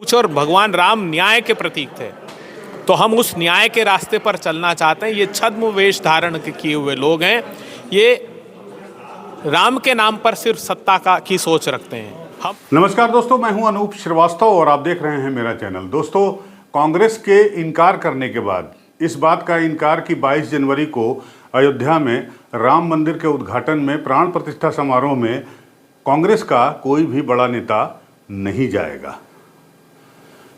कुछ और भगवान राम न्याय के प्रतीक थे, तो हम उस न्याय के रास्ते पर चलना चाहते हैं। ये छद्म वेश धारण किए हुए लोग हैं, ये राम के नाम पर सिर्फ सत्ता की सोच रखते हैं। हम नमस्कार दोस्तों, मैं हूं अनूप श्रीवास्तव और आप देख रहे हैं मेरा चैनल। दोस्तों, कांग्रेस के इनकार करने के बाद, इस बात का इनकार कि 22 जनवरी को अयोध्या में राम मंदिर के उद्घाटन में प्राण प्रतिष्ठा समारोह में कांग्रेस का कोई भी बड़ा नेता नहीं जाएगा।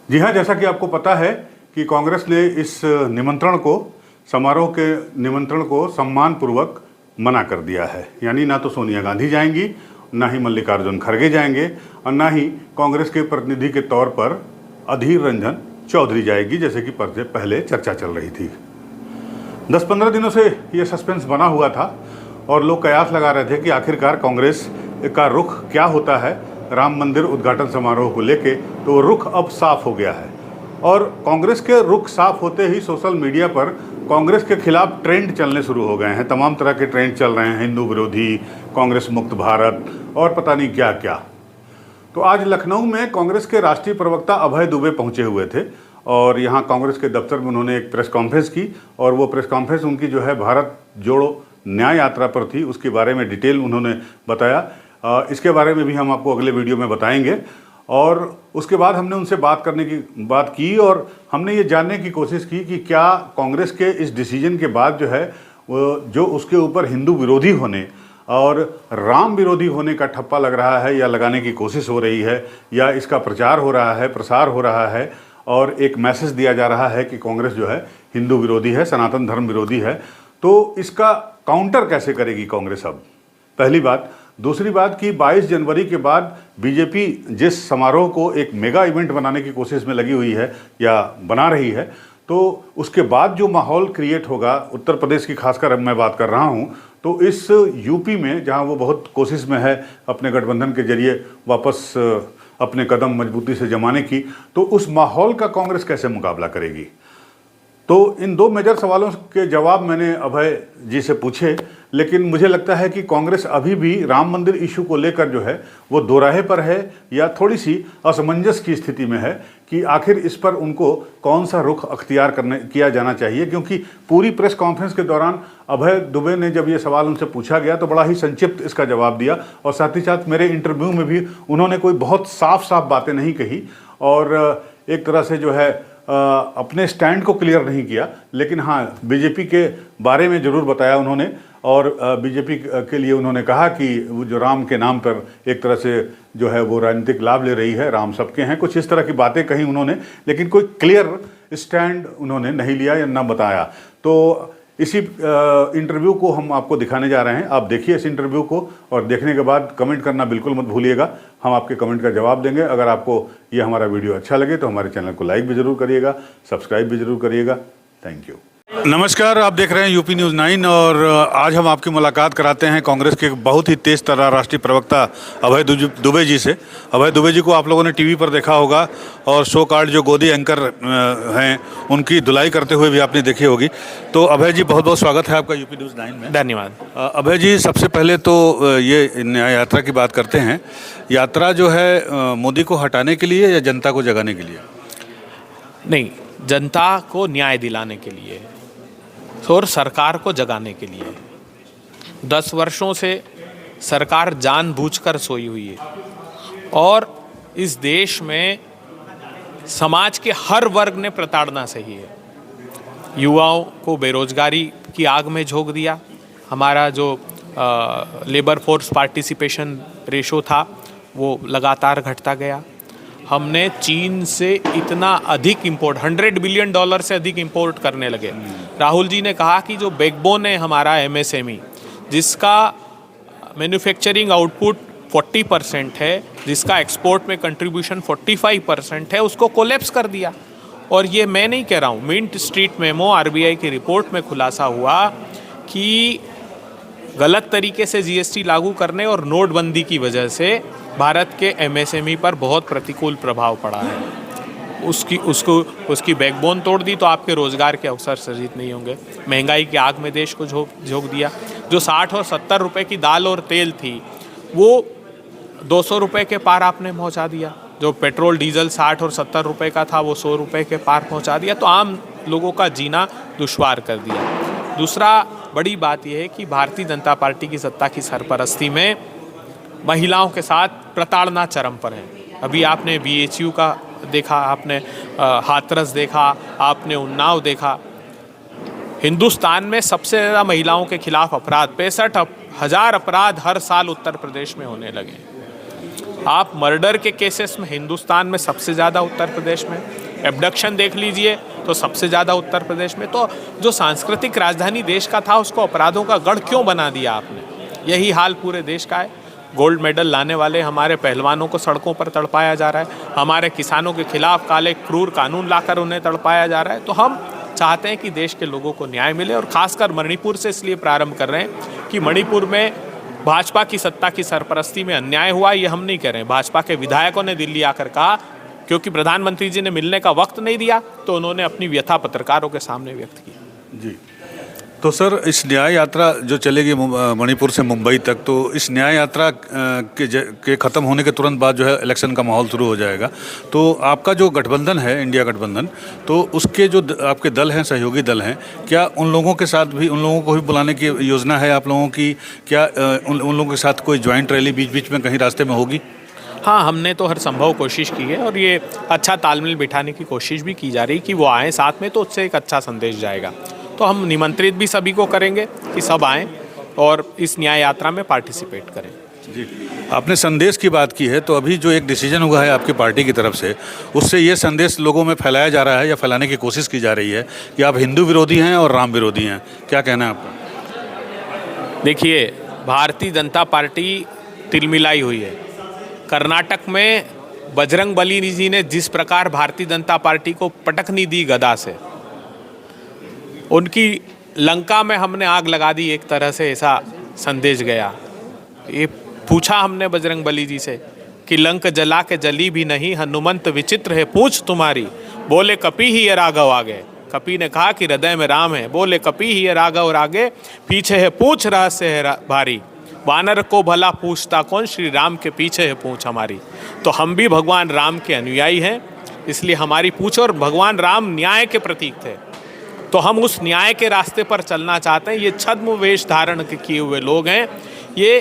जी हाँ, जैसा कि आपको पता है कि कांग्रेस ने इस निमंत्रण को, समारोह के निमंत्रण को सम्मानपूर्वक मना कर दिया है। यानी ना तो सोनिया गांधी जाएंगी, ना ही मल्लिकार्जुन खड़गे जाएंगे और ना ही कांग्रेस के प्रतिनिधि के तौर पर अधीर रंजन चौधरी जाएगी, जैसे कि पहले चर्चा चल रही थी। 10-15 दिनों से ये सस्पेंस बना हुआ था और लोग कयास लगा रहे थे कि आखिरकार कांग्रेस का रुख क्या होता है राम मंदिर उद्घाटन समारोह को लेके। तो रुख अब साफ हो गया है और कांग्रेस के रुख साफ होते ही सोशल मीडिया पर कांग्रेस के खिलाफ ट्रेंड चलने शुरू हो गए हैं। तमाम तरह के ट्रेंड चल रहे हैं, हिंदू विरोधी, कांग्रेस मुक्त भारत और पता नहीं क्या क्या। तो आज लखनऊ में कांग्रेस के राष्ट्रीय प्रवक्ता अभय दुबे पहुंचे हुए थे और यहाँ कांग्रेस के दफ्तर में उन्होंने एक प्रेस कॉन्फ्रेंस की और वो प्रेस कॉन्फ्रेंस उनकी जो है भारत जोड़ो न्याय यात्रा पर थी। उसके बारे में डिटेल उन्होंने बताया। इसके बारे में भी हम आपको अगले वीडियो में बताएंगे। और उसके बाद हमने उनसे बात की और हमने ये जानने की कोशिश की कि क्या कांग्रेस के इस डिसीजन के बाद जो है वो जो उसके ऊपर हिंदू विरोधी होने और राम विरोधी होने का ठप्पा लग रहा है या लगाने की कोशिश हो रही है, या इसका प्रचार हो रहा है, प्रसार हो रहा है और एक मैसेज दिया जा रहा है कि कांग्रेस जो है हिंदू विरोधी है, सनातन धर्म विरोधी है। तो इसका काउंटर कैसे करेगी कांग्रेस अब, पहली बात। दूसरी बात कि 22 जनवरी के बाद बीजेपी जिस समारोह को एक मेगा इवेंट बनाने की कोशिश में लगी हुई है या बना रही है, तो उसके बाद जो माहौल क्रिएट होगा, उत्तर प्रदेश की खासकर अब मैं बात कर रहा हूं, तो इस यूपी में जहां वो बहुत कोशिश में है अपने गठबंधन के जरिए वापस अपने कदम मजबूती से जमाने की, तो उस माहौल का कांग्रेस कैसे मुकाबला करेगी। तो इन दो मेजर सवालों के जवाब मैंने अभय जी से पूछे, लेकिन मुझे लगता है कि कांग्रेस अभी भी राम मंदिर इशू को लेकर जो है वो दोराहे पर है या थोड़ी सी असमंजस की स्थिति में है कि आखिर इस पर उनको कौन सा रुख अख्तियार किया जाना चाहिए। क्योंकि पूरी प्रेस कॉन्फ्रेंस के दौरान अभय दुबे ने जब ये सवाल उनसे पूछा गया तो बड़ा ही संक्षिप्त इसका जवाब दिया और साथ ही साथ मेरे इंटरव्यू में भी उन्होंने कोई बहुत साफ बातें नहीं कही और एक तरह से जो है अपने स्टैंड को क्लियर नहीं किया। लेकिन हाँ, बीजेपी के बारे में ज़रूर बताया उन्होंने और बीजेपी के लिए उन्होंने कहा कि वो जो राम के नाम पर एक तरह से जो है वो राजनीतिक लाभ ले रही है, राम सबके हैं, कुछ इस तरह की बातें कही उन्होंने, लेकिन कोई क्लियर स्टैंड उन्होंने नहीं लिया या ना बताया। तो इसी इंटरव्यू को हम आपको दिखाने जा रहे हैं। आप देखिए इस इंटरव्यू को और देखने के बाद कमेंट करना बिल्कुल मत भूलिएगा। हम आपके कमेंट का जवाब देंगे। अगर आपको ये हमारा वीडियो अच्छा लगे तो हमारे चैनल को लाइक भी ज़रूर करिएगा, सब्सक्राइब भी ज़रूर करिएगा। Thank you. नमस्कार, आप देख रहे हैं यूपी न्यूज़ 9 और आज हम आपकी मुलाकात कराते हैं कांग्रेस के बहुत ही तेज़ तर्रार राष्ट्रीय प्रवक्ता अभय दुबे जी से। अभय दुबे जी को आप लोगों ने टीवी पर देखा होगा और शो कार्ड जो गोदी एंकर हैं उनकी धुलाई करते हुए भी आपने देखी होगी। तो अभय जी, बहुत बहुत स्वागत है आपका यूपी न्यूज़ 9 में। धन्यवाद। अभय जी, सबसे पहले तो ये न्याय यात्रा की बात करते हैं। यात्रा जो है मोदी को हटाने के लिए या जनता को जगाने के लिए? नहीं, जनता को न्याय दिलाने के लिए और सरकार को जगाने के लिए। 10 वर्षों से सरकार जानबूझकर सोई हुई है और इस देश में समाज के हर वर्ग ने प्रताड़ना सही है। युवाओं को बेरोजगारी की आग में झोंक दिया। हमारा जो लेबर फोर्स पार्टिसिपेशन रेशो था वो लगातार घटता गया। हमने चीन से इतना अधिक इंपोर्ट, $100 बिलियन से अधिक इंपोर्ट करने लगे। राहुल जी ने कहा कि जो बैकबोन है हमारा MSME, जिसका मैन्युफैक्चरिंग आउटपुट 40% है, जिसका एक्सपोर्ट में कंट्रीब्यूशन 45% है, उसको कोलैप्स कर दिया। और ये मैं नहीं कह रहा हूँ, मिंट स्ट्रीट मेमो RBI की रिपोर्ट में खुलासा हुआ कि गलत तरीके से GST लागू करने और नोटबंदी की वजह से भारत के MSME पर बहुत प्रतिकूल प्रभाव पड़ा है। उसकी बैकबोन तोड़ दी तो आपके रोजगार के अवसर सृजित नहीं होंगे। महंगाई की आग में देश को झोंक दिया। जो 60 और 70 रुपए की दाल और तेल थी वो 200 रुपए के पार आपने पहुंचा दिया। जो पेट्रोल डीजल 60 और 70 रुपए का था वो 100 रुपए के पार पहुंचा दिया, तो आम लोगों का जीना दुश्वार कर दिया। दूसरा बड़ी बात यह है कि भारतीय जनता पार्टी की सत्ता की सरपरस्ती में महिलाओं के साथ प्रताड़ना चरम पर है। अभी आपने BHU का देखा, आपने हाथरस देखा, आपने उन्नाव देखा। हिंदुस्तान में सबसे ज़्यादा महिलाओं के खिलाफ अपराध 65,000 अपराध हर साल उत्तर प्रदेश में होने लगे। आप मर्डर के केसेस में हिंदुस्तान में सबसे ज़्यादा उत्तर प्रदेश में, एब्डक्शन देख लीजिए तो सबसे ज़्यादा उत्तर प्रदेश में। तो जो सांस्कृतिक राजधानी देश का था उसको अपराधों का गढ़ क्यों बना दिया आपने? यही हाल पूरे देश का है। गोल्ड मेडल लाने वाले हमारे पहलवानों को सड़कों पर तड़पाया जा रहा है, हमारे किसानों के खिलाफ काले क्रूर कानून लाकर उन्हें तड़पाया जा रहा है। तो हम चाहते हैं कि देश के लोगों को न्याय मिले, और खासकर मणिपुर से इसलिए प्रारंभ कर रहे हैं कि मणिपुर में भाजपा की सत्ता की सरपरस्ती में अन्याय हुआ, ये हम नहीं कह रहे हैं। भाजपा के विधायकों ने दिल्ली आकर कहा, क्योंकि प्रधानमंत्री जी ने मिलने का वक्त नहीं दिया तो उन्होंने अपनी व्यथा पत्रकारों के सामने व्यक्त की। जी, तो सर इस न्याय यात्रा जो चलेगी मणिपुर से मुंबई तक, तो इस न्याय यात्रा के ख़त्म होने के तुरंत बाद जो है इलेक्शन का माहौल शुरू हो जाएगा। तो आपका जो गठबंधन है, इंडिया गठबंधन, तो उसके जो आपके दल हैं, सहयोगी दल हैं, क्या उन लोगों के साथ भी, उन लोगों को भी बुलाने की योजना है आप लोगों की? क्या उन लोगों के साथ कोई ज्वाइंट रैली बीच बीच में कहीं रास्ते में होगी? हाँ, हमने तो हर संभव कोशिश की है, और ये अच्छा तालमेल बिठाने की कोशिश भी की जा रही कि वो आएँ साथ में, तो उससे एक अच्छा संदेश जाएगा। तो हम निमंत्रित भी सभी को करेंगे कि सब आएँ और इस न्याय यात्रा में पार्टिसिपेट करें। जी, आपने संदेश की बात की है, तो अभी जो एक डिसीजन हुआ है आपकी पार्टी की तरफ से, उससे ये संदेश लोगों में फैलाया जा रहा है या फैलाने की कोशिश की जा रही है कि आप हिंदू विरोधी हैं और राम विरोधी हैं। क्या कहना है आपका? देखिए, भारतीय जनता पार्टी तिलमिलाई हुई है। कर्नाटक में बजरंग बली जी ने जिस प्रकार भारतीय जनता पार्टी को पटकनी दी गदा से, उनकी लंका में हमने आग लगा दी, एक तरह से ऐसा संदेश गया। ये पूछा हमने बजरंग बली जी से कि लंक जला के जली भी नहीं, हनुमंत विचित्र है पूछ तुम्हारी, बोले कपि ही ये राघव आगे। कपि ने कहा कि हृदय में राम है, बोले कपि ही ये राघव आगे, पीछे है पूछ रहस्य है भारी, वानर को भला पूछता कौन, श्री राम के पीछे है पूछ हमारी। तो हम भी भगवान राम के अनुयायी हैं, इसलिए हमारी पूछ, और भगवान राम न्याय के प्रतीक थे, तो हम उस न्याय के रास्ते पर चलना चाहते हैं। ये छद्म वेश धारण किए हुए लोग हैं, ये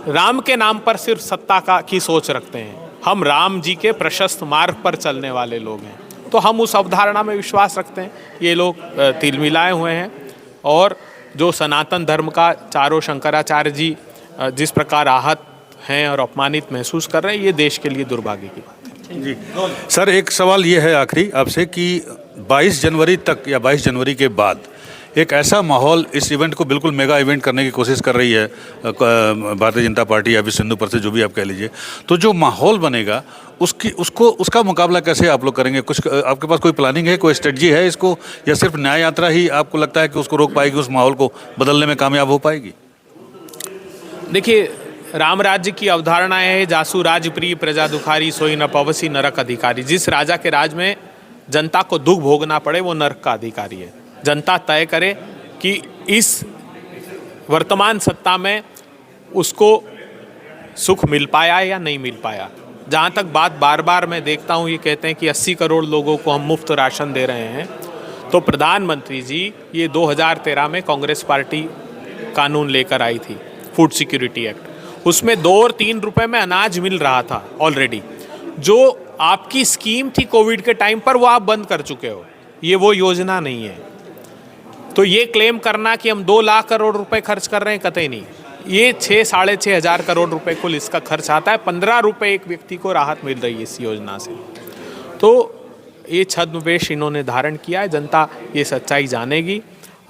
राम के नाम पर सिर्फ सत्ता की सोच रखते हैं। हम राम जी के प्रशस्त मार्ग पर चलने वाले लोग हैं, तो हम उस अवधारणा में विश्वास रखते हैं। ये लोग तिलमिलाए हुए हैं, और जो सनातन धर्म का चारों शंकराचार्य जी जिस प्रकार आहत हैं और अपमानित महसूस कर रहे हैं, ये देश के लिए दुर्भाग्य की बात है। जी सर, एक सवाल ये है आखिरी आपसे कि 22 जनवरी तक या 22 जनवरी के बाद एक ऐसा माहौल, इस इवेंट को बिल्कुल मेगा इवेंट करने की कोशिश कर रही है भारतीय जनता पार्टी या विश्व हिंदू परिषद, जो भी आप कह लीजिए, तो जो माहौल बनेगा उसका मुकाबला कैसे आप लोग करेंगे? कुछ आपके पास कोई प्लानिंग है, कोई स्ट्रेटजी है इसको, या सिर्फ न्याय यात्रा ही आपको लगता है कि उसको रोक पाएगी, उस माहौल को बदलने में कामयाब हो पाएगी? देखिए, राम राज्य की अवधारणा है, जासु राज प्रिय प्रजा दुखारी, सोई न पवसी नरक अधिकारी। जिस राजा के राज में जनता को दुख भोगना पड़े वो नरक का अधिकारी है। जनता तय करे कि इस वर्तमान सत्ता में उसको सुख मिल पाया या नहीं मिल पाया। जहाँ तक बात बार बार मैं देखता हूँ, ये कहते हैं कि 80 करोड़ लोगों को हम मुफ्त राशन दे रहे हैं, तो प्रधानमंत्री जी ये 2013 में कांग्रेस पार्टी कानून लेकर आई थी, फूड सिक्योरिटी एक्ट। उसमें 2 और 3 रुपए में अनाज मिल रहा था ऑलरेडी। जो आपकी स्कीम थी कोविड के टाइम पर, वो आप बंद कर चुके हो, ये वो योजना नहीं है। तो ये क्लेम करना कि हम 2 लाख करोड़ रुपए खर्च कर रहे हैं, कतई नहीं। ये 6-साढ़े 6 हज़ार करोड़ रुपए कुल इसका खर्च आता है। 15 रुपए एक व्यक्ति को राहत मिल रही है इस योजना से। तो ये छद्मवेश इन्होंने धारण किया है, जनता ये सच्चाई जानेगी।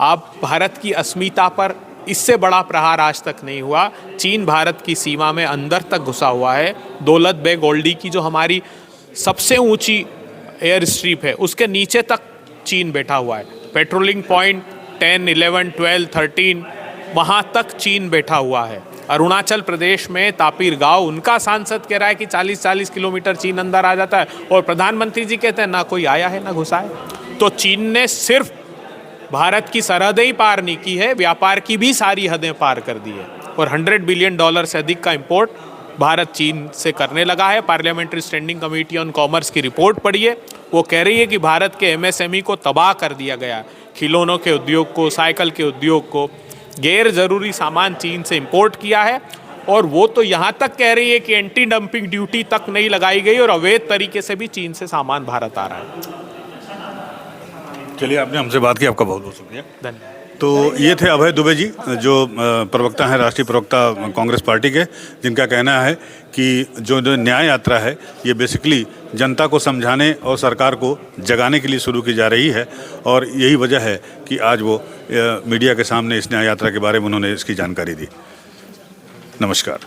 आप भारत की अस्मिता पर इससे बड़ा प्रहार आज तक नहीं हुआ। चीन भारत की सीमा में अंदर तक घुसा हुआ है। दौलत बेग ओल्डी की जो हमारी सबसे ऊंची एयर स्ट्रिप है, उसके नीचे तक चीन बैठा हुआ है। पेट्रोलिंग पॉइंट 10, 11, 12, 13 वहाँ तक चीन बैठा हुआ है। अरुणाचल प्रदेश में तापीर गांव, उनका सांसद कह रहा है कि 40-40 किलोमीटर चीन अंदर आ जाता है, और प्रधानमंत्री जी कहते हैं ना कोई आया है ना घुसा है। तो चीन ने सिर्फ भारत की सरहदें ही पार नहीं की है, व्यापार की भी सारी हदें पार कर दी है, और $100 बिलियन से अधिक का इंपोर्ट भारत चीन से करने लगा है। Parliamentary standing committee on commerce की रिपोर्ट पढ़िए, वो कह रही है कि भारत के एमएसएमई को तबाह कर दिया गया, खिलौनों के उद्योग को, साइकिल के उद्योग को, गैर ज़रूरी सामान चीन से इंपोर्ट किया है। और वो तो यहाँ तक कह रही है कि एंटी डंपिंग ड्यूटी तक नहीं लगाई गई और अवैध तरीके से भी चीन से सामान भारत आ रहा है। चलिए, आपने हमसे बात की, आपका बहुत बहुत शुक्रिया। धन्यवाद। तो ये थे अभय दुबे जी, जो प्रवक्ता हैं, राष्ट्रीय प्रवक्ता कांग्रेस पार्टी के, जिनका कहना है कि जो न्याय यात्रा है ये बेसिकली जनता को समझाने और सरकार को जगाने के लिए शुरू की जा रही है। और यही वजह है कि आज वो मीडिया के सामने इस न्याय यात्रा के बारे में उन्होंने इसकी जानकारी दी। नमस्कार।